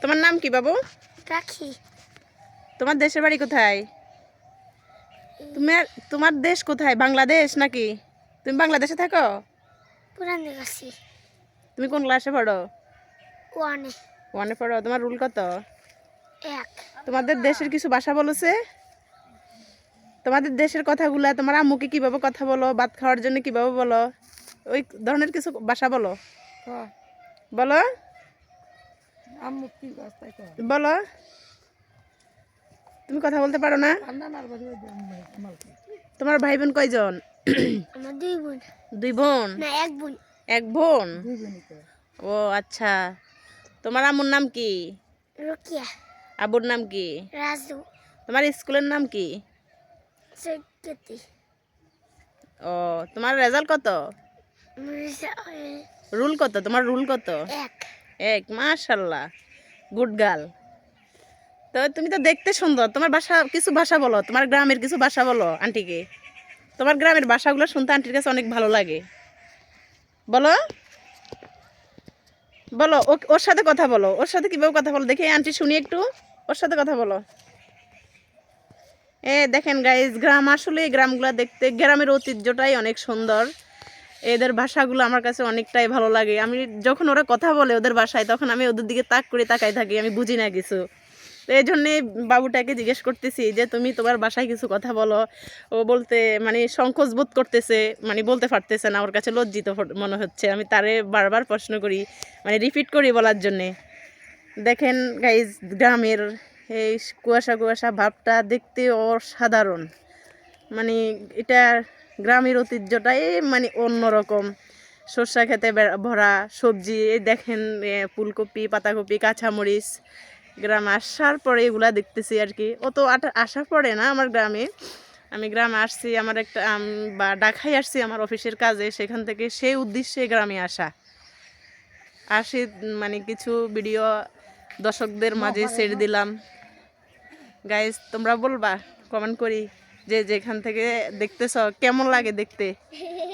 তোমার নাম কি বাবু? রাখি। তোমার দেশের বাড়ি কোথায়? তোমার দেশ কোথায়? বাংলাদেশ নাকি? তুমি বাংলাদেশে থাকো? পুরান দেখাচ্ছি। তুমি কোন ক্লাসে পড়ো? ওয়ানে। ওয়ানে পড়ো। তোমার রুল কত? 1। তোমাদের দেশের কিছু ভাষা বলেছে? তোমাদের দেশের কথাগুলা তোমার আম্মুকে কিভাবে কথা বলো? ভাত খাওয়ার জন্য কিভাবে বলো? ওই ধরনের কিছু ভাষা বলো। বলো বলো। তুমি কথা বলতে পারো না? তোমার ভাই বোন কয়জন? আমার 2 বোন। 2 বোন? না 1 বোন। 1 বোন? ও আচ্ছা। তোমার আম্মুর নাম কি? রকিয়া। আব্বুর নাম কি? রাজু। তোমার স্কুলের নাম কি? সৈকতি। ও তোমার রেজাল্ট কত? রুল কত? তোমার রুল কত? 1। মাশাআল্লাহ, গুড গার্ল। তো তুমি তো দেখতে সুন্দর। তোমার কিছু ভাষা বলো, তোমার গ্রামের কিছু ভাষা বলো আন্টিকে। তোমার গ্রামের ভাষাগুলো শুনতে আন্টির কাছে অনেক ভালো লাগে। বলো বলো। ওর সাথে কথা বলো। ওর সাথে কিভাবে কথা বলো দেখি আন্টি শুনি একটু। ওর সাথে কথা বলো। দেখেন গাইজ, গ্রাম আসলে গ্রামগুলো দেখতে, গ্রামের ঐতিহ্যটাই অনেক সুন্দর। এদের ভাষাগুলো আমার কাছে অনেকটাই ভালো লাগে। আমি যখন ওরা কথা বলে ওদের ভাষায়, তখন আমি ওদের দিকে তাকাই থাকি, আমি বুঝি না কিছু। তো এই জন্যে বাবুটাকে জিজ্ঞেস করতেছি যে তুমি তোমার বাসায় কিছু কথা বলো। ও বলতে মানে সংকোচ বোধ করতেছে, মানে বলতে পারতেছে না, ওর কাছে লজ্জিত মনে হচ্ছে। আমি তারে বারবার প্রশ্ন করি, মানে রিপিট করি বলার জন্যে। দেখেন গাইজ, গ্রামের এই কুয়াশা কুয়াশা ভাবটা দেখতে অসাধারণ। মানে এটা গ্রামের ঐতিহ্যটাই মানে অন্যরকম। সর্ষা খেতে ভরা সবজি, এই দেখেন ফুলকপি, পাতাকপি, কাঁচামরিচ। গ্রামে আসার পরে এগুলা দেখতেছি আর কি। অত আসার পরে না আমার গ্রামে, আমি গ্রামে আসছি আমার একটা বা ঢাকায় আসছি আমার অফিসের কাজে, সেখান থেকে সেই উদ্দেশ্যে গ্রামে আসি মানে কিছু ভিডিও দর্শকদের মাঝে ছেড়ে দিলাম। গাইজ তোমরা বলবা কমেন্ট করি যে যেখান থেকে দেখতেছ কেমন লাগে দেখতে।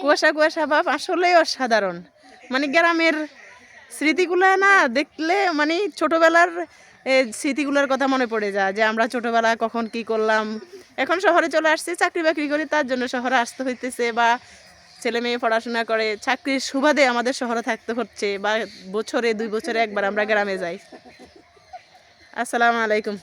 কুয়াশা কুয়াশা ভাব আসলেই অসাধারণ। মানে গ্রামের স্মৃতিগুলো না দেখলে মানে ছোটোবেলার স্মৃতিগুলোর কথা মনে পড়ে যায়, যে আমরা ছোটোবেলায় কখন কি করলাম। এখন শহরে চলে আসছি, চাকরি বাকরি করি, তার জন্য শহরে আসতে হইতেছে, বা ছেলে মেয়ে পড়াশোনা করে চাকরির সুবাদে আমাদের শহরে থাকতে হচ্ছে, বা বছরে 2 বছরে একবার আমরা গ্রামে যাই। আসসালামু আলাইকুম।